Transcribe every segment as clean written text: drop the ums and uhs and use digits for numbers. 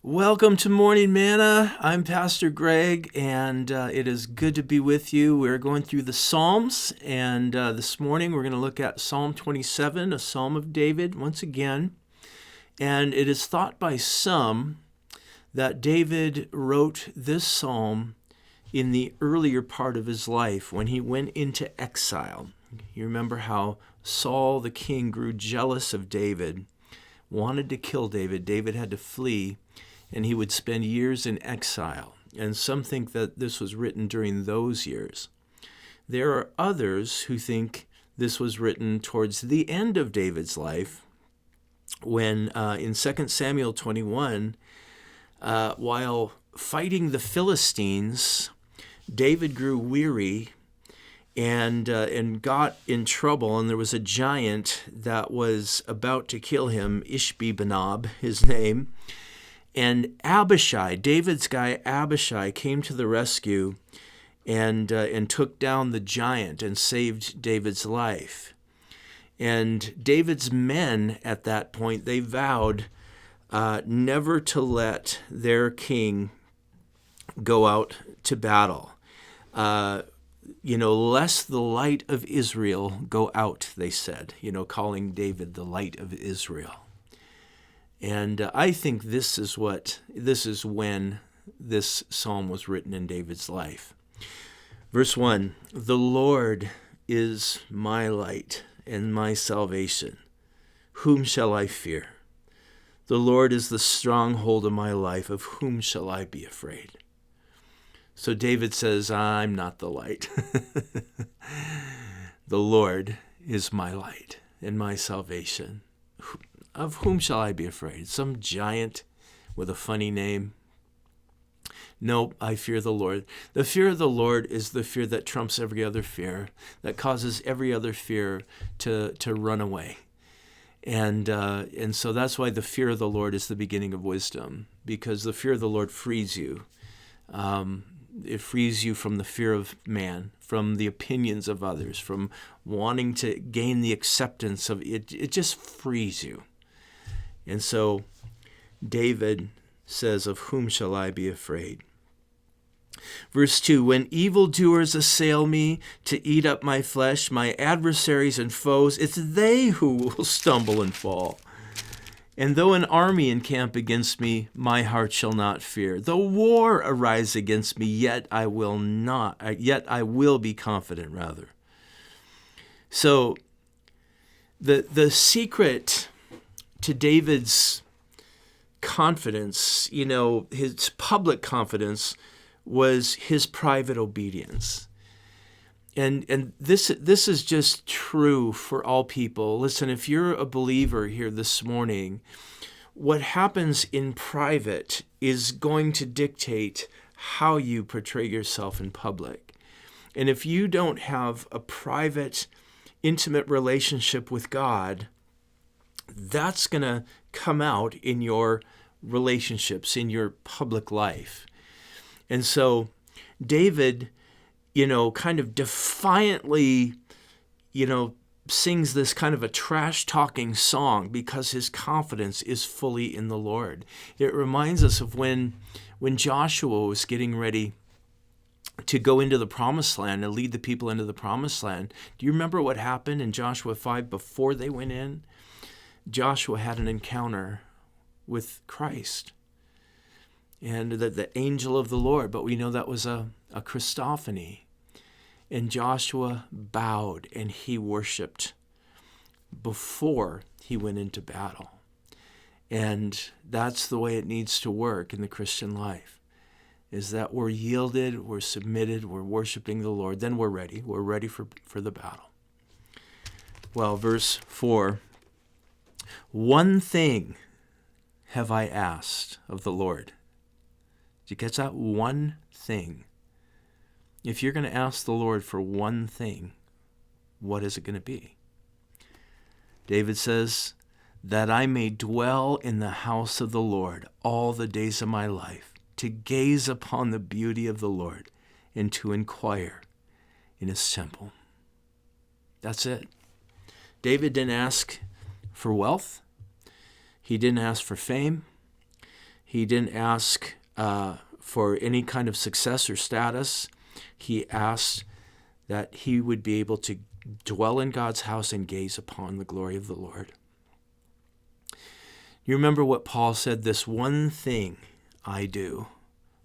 Welcome to Morning Manna. I'm Pastor Greg, and it is good to be with you. We're going through the Psalms, and this morning we're going to look at Psalm 27, a Psalm of David, once again. And it is thought by some that David wrote this psalm in the earlier part of his life when he went into exile. You remember how Saul the king grew jealous of David, wanted to kill David. David had to flee, and he would spend years in exile. And some think that this was written during those years. There are others who think this was written towards the end of David's life, when in 2 Samuel 21, while fighting the Philistines, David grew weary and got in trouble, and there was a giant that was about to kill him, Ishbi-Benob, his name. And Abishai, David's guy Abishai, came to the rescue and took down the giant and saved David's life. And David's men at that point, they vowed never to let their king go out to battle. Lest the light of Israel go out, they said, calling David the light of Israel. And I think this is when this psalm was written in David's life. Verse 1, "The Lord is my light and my salvation. Whom shall I fear? The Lord is the stronghold of my life. Of whom shall I be afraid?" So David says, I'm not the light. The Lord is my light and my salvation. Of whom shall I be afraid? Some giant with a funny name? Nope, I fear the Lord. The fear of the Lord is the fear that trumps every other fear, that causes every other fear to run away. And so that's why the fear of the Lord is the beginning of wisdom, because the fear of the Lord frees you. It frees you from the fear of man, from the opinions of others, from wanting to gain the acceptance of it. It just frees you. And so David says, of whom shall I be afraid? Verse 2, "When evildoers assail me to eat up my flesh, my adversaries and foes, it's they who will stumble and fall. And though an army encamp against me, my heart shall not fear. Though war arise against me, yet I will be confident, rather." So the secret to David's confidence, his public confidence, was his private obedience. And this is just true for all people. Listen, if you're a believer here this morning, what happens in private is going to dictate how you portray yourself in public. And if you don't have a private, intimate relationship with God, that's going to come out in your relationships, in your public life. And so David, kind of defiantly, sings this kind of a trash-talking song because his confidence is fully in the Lord. It reminds us of when Joshua was getting ready to go into the promised land and lead the people into the promised land. Do you remember what happened in Joshua 5 before they went in? Joshua had an encounter with Christ and the angel of the Lord, but we know that was a Christophany. And Joshua bowed and he worshiped before he went into battle. And that's the way it needs to work in the Christian life, is that we're yielded, we're submitted, we're worshiping the Lord, then we're ready. We're ready for the battle. Well, verse 4, "One thing have I asked of the Lord." Did you catch that? One thing. If you're going to ask the Lord for one thing, what is it going to be? David says, "That I may dwell in the house of the Lord all the days of my life, to gaze upon the beauty of the Lord and to inquire in his temple." That's it. David didn't ask for wealth. He didn't ask for fame. He didn't ask for any kind of success or status. He asked that he would be able to dwell in God's house and gaze upon the glory of the Lord. You remember what Paul said, "This one thing I do,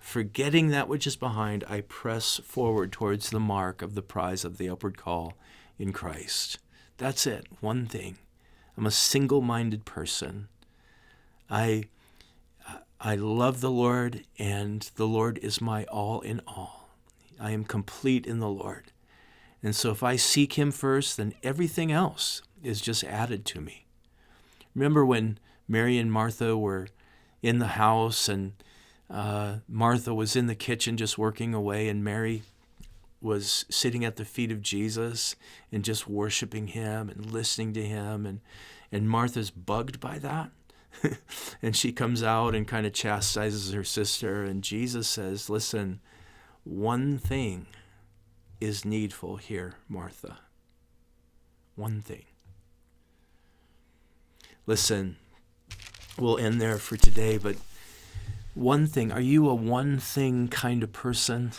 forgetting that which is behind, I press forward towards the mark of the prize of the upward call in Christ." That's it, one thing. I'm a single-minded person. I love the Lord, and the Lord is my all in all. I am complete in the Lord. And so if I seek him first, then everything else is just added to me. Remember when Mary and Martha were in the house, and Martha was in the kitchen just working away, and Mary was sitting at the feet of Jesus and just worshiping him and listening to him, and Martha's bugged by that. And she comes out and kind of chastises her sister, and Jesus says, "Listen, one thing is needful here, Martha. One thing." Listen, we'll end there for today, but one thing, are you a one thing kind of person?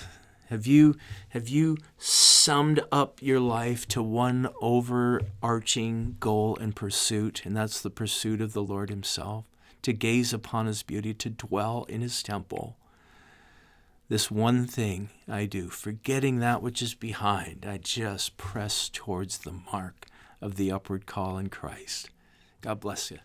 Have you summed up your life to one overarching goal and pursuit, and that's the pursuit of the Lord himself, to gaze upon his beauty, to dwell in his temple? This one thing I do, forgetting that which is behind, I just press towards the mark of the upward call in Christ. God bless you.